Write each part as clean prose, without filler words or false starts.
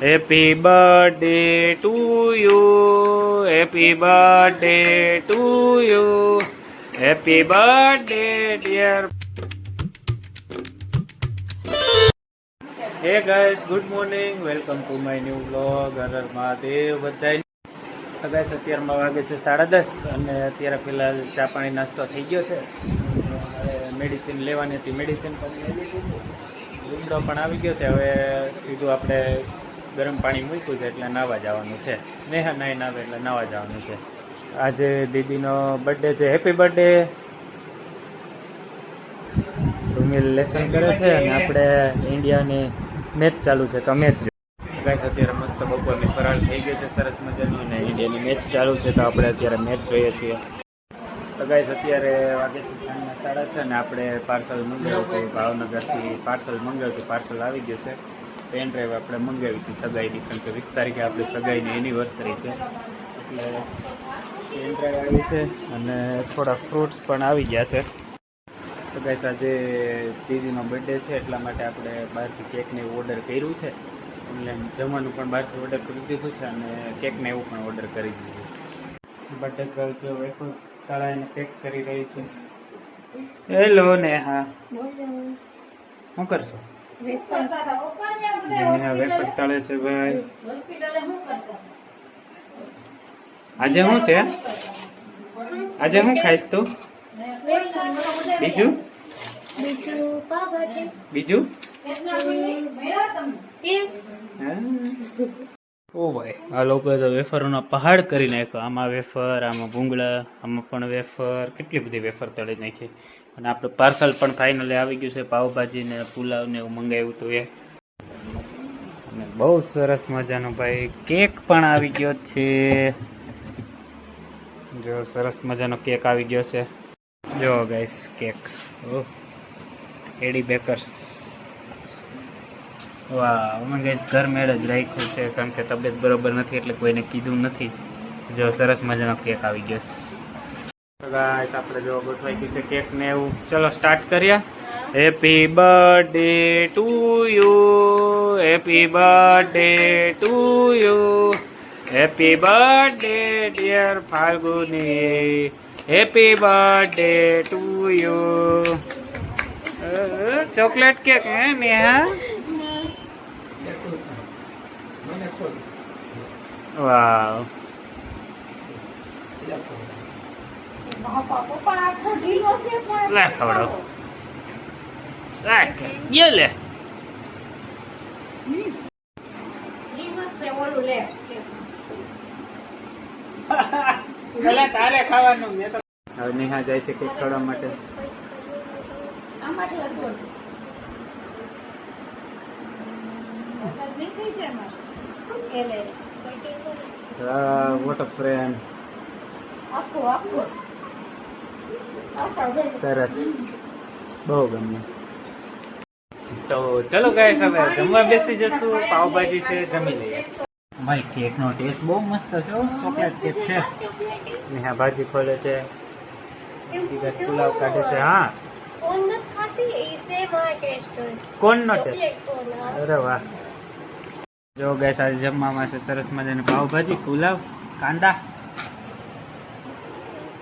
Happy birthday to you, happy birthday to you, happy birthday dear. Hey guys, good morning, welcome to my new vlog. હર હર મહાદેવ બધાય. તો guys અત્યારમાં વાગે છે 10:30 અને અત્યારે ફિલહાલ ચા પાણી નાસ્તો થઈ ગયો છે. મેડિસિન લેવાની હતી, મેડિસિન પણ લઈ લીધી છે. લીમડો પણ આવી ગયો છે. હવે સીધું આપણે ગરમ પાણી મૂક્યું છે એટલે નાહવા જવાનું છે. નેહા નાઈ નાવે એટલે નાહવા જવાનું છે. આજે દીદીનો બર્થડે છે. Happy birthday. રૂમિલ લેસન કરે છે અને આપણે ઇન્ડિયાની મેચ ચાલુ છે તો મેચ ગાઈસ અત્યારે મસ્ત બપોરની ફરાળ થઈ ગઈ છે સરસ મજાની અને ઇન્ડિયાની મેચ ચાલુ છે તો આપણે અત્યારે મેચ જોઈએ છીએ. તો ગાઈસ અત્યારે વાગે છે સાંજના 6:30 અને આપણે પાર્સલ મંગાવ્યું હતું ભાવનગરથી. પાર્સલ આવી ગયું છે. પેન ડ્રાઈવ આપણે મંગાવી હતી સગાઈની, કારણ કે 20 તારીખે આપણી સગાઈની એનિવર્સરી છે એટલે પેન ડ્રાઈવ આવી છે અને થોડા ફ્રૂટ્સ પણ આવી ગયા છે. તો ગાઈસ આજે દીદીનો બર્થડે છે એટલા માટે આપણે બહારથી કેકને એવું ઓર્ડર કર્યું છે. ઓનલાઈન જમવાનું પણ બહારથી ઓર્ડર કરી દીધું છે અને કેકને એવું પણ ઓર્ડર કરી દીધું છે. બર્થડે ગર્લ જો વેફર તળાઈને પેક કરી રહી છે. હેલો નેહા, શું કરશો? નેહા વેફર તળે છે ભાઈ. આજે શું છે? આજે શું ખાઈશ તું? બીજું પાવભાજી. બીજું ઓ ભાઈ, આ લોકોએ તો વેફરોનો પહાડ કરી નાખ્યો. આમાં વેફર, આમાં ભૂંગળા, આમાં પણ વેફર, કેટલી બધી વેફર તળી નાખી. અને આપણે પાર્સલ પણ ફાઇનલી આવી ગયું છે. પાવભાજી ને પુલાવ ને એવું મંગાવ્યું હતું એ. અને બહુ સરસ મજાનો ભાઈ કેક પણ આવી ગયો છે. જો સરસ મજાનો કેક આવી ગયો છે. જો ગાઈસ કેક, ઓહ એડી બેકર્સ. વાહ, અમે ગાઈસ ઘર મેળ જ રાખ્યું છે કારણ કે તબિયત બરોબર નથી એટલે કોઈને કીધું નથી. જો સરસ મજાનો કેક આવી ગયો છે. તો ગાઈસ આપણે જો ગોઠવાઈ ગયું છે કેક ને એવું. ચલો સ્ટાર્ટ કરીએ. Happy birthday to you, happy birthday to you, happy birthday dear Falguni, happy birthday to you. Chocolate cake હે નેહા? વાવ, લે ખવડાવ, લે લે. તારે ખાવાનું. હવે નેહા જાય છે કેક ખાવા માટે. What a friend. સરસ, બહુ ગમ્યું. તો ચલો ગાઈસ હવે જમવા બેસી જશું. પાવભાજી છે, જમી લઈએ. ભાઈ કેકનો ટેસ્ટ બહુ મસ્ત છે. ચોકલેટ કેક છે. નેહા ભાજી ખોલે છે, પુલાવ કાઢે છે. હા, કોનનો ટેસ્ટ? અરે વાહ. જો ગાઈસ આજે જમવામાં છે સરસ મજાની પાવભાજી, પુલાવ, કાંદા,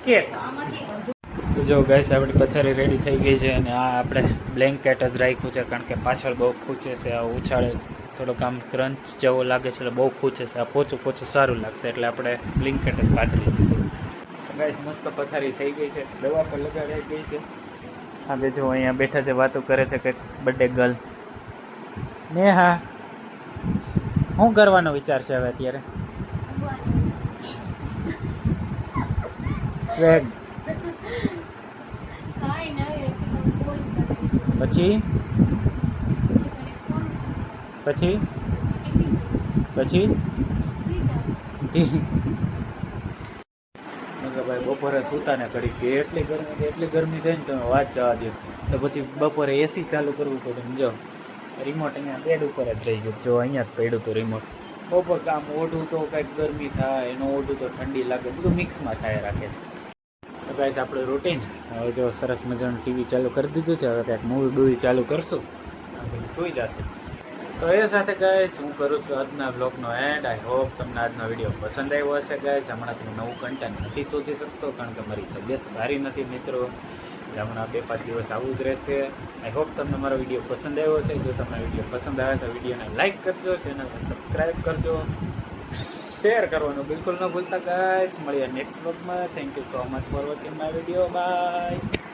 કેક. જો ગાઈસ આપણી પથારી રેડી થઈ ગઈ છે અને આ આપણે બ્લેન્કેટ જ રાખ્યું છે કારણ કે પાછળ બહુ ખૂંચે છે. આ ઉછાળે થોડોક આમ ક્રંચ જેવો લાગે છે એટલે બહુ ખૂંચે છે. આ પોચું સારું લાગશે એટલે આપણે બ્લેન્કેટ જ પાથરી દીધું. ગાઈસ મસ્ત પથારી થઈ ગઈ છે. દવા પર લગાડાઈ ગઈ છે. હા બે જો અહીંયા બેઠા છે, વાતો કરે છે કે બર્થડે ગર્લ. નેહા, શું કરવાનો વિચાર છે હવે અત્યારે? સ્વેગ પછી પછી પછી ભાઈ બપોરે સૂતા ને ઘડી કે એટલી ગરમી થાય ને તમે વાત જવા દો. તો પછી બપોરે એસી ચાલુ કરવું પડે. જો રિમોટ અહીંયા બેડ ઉપર જ રહી ગયું. જો અહીંયા જ પડ્યું હતું રિમોટ. બપોર કામ ઓઢું તો કંઈક ગરમી થાય, એનો ઓઢું તો ઠંડી લાગે, બધું મિક્સમાં થાય રાખે. તો ગાઈસ આપણે રૂટીન હવે જો સરસ મજાનું ટીવી ચાલુ કરી દીધું છે. હવે કંઈક મૂવી બૂવી ચાલુ કરશું પછી સૂઈ જશું. તો એ સાથે ગાઈસ હું કરું છું આજના બ્લોગનો એન્ડ. આઈ હોપ તમને આજનો વિડીયો પસંદ આવ્યો હશે ગાઈસ. હમણાં તમે નવું કન્ટેન્ટ નથી શોધી શકતો કારણ કે મારી તબિયત સારી નથી મિત્રો, એટલે હમણાં 2-5 દિવસ આવું જ રહેશે. આઈ હોપ તમને મારો વિડીયો પસંદ આવ્યો હશે. જો તમને વિડીયો પસંદ આવે તો વિડીયોને લાઇક કરજો, ચેનલને સબસ્ક્રાઈબ કરજો, શેર કરવાનું બિલકુલ ન ભૂલતા ગાઈસ. મળીએ નેક્સ્ટ બ્લોગમાં. Thank you so much for watching my video. By.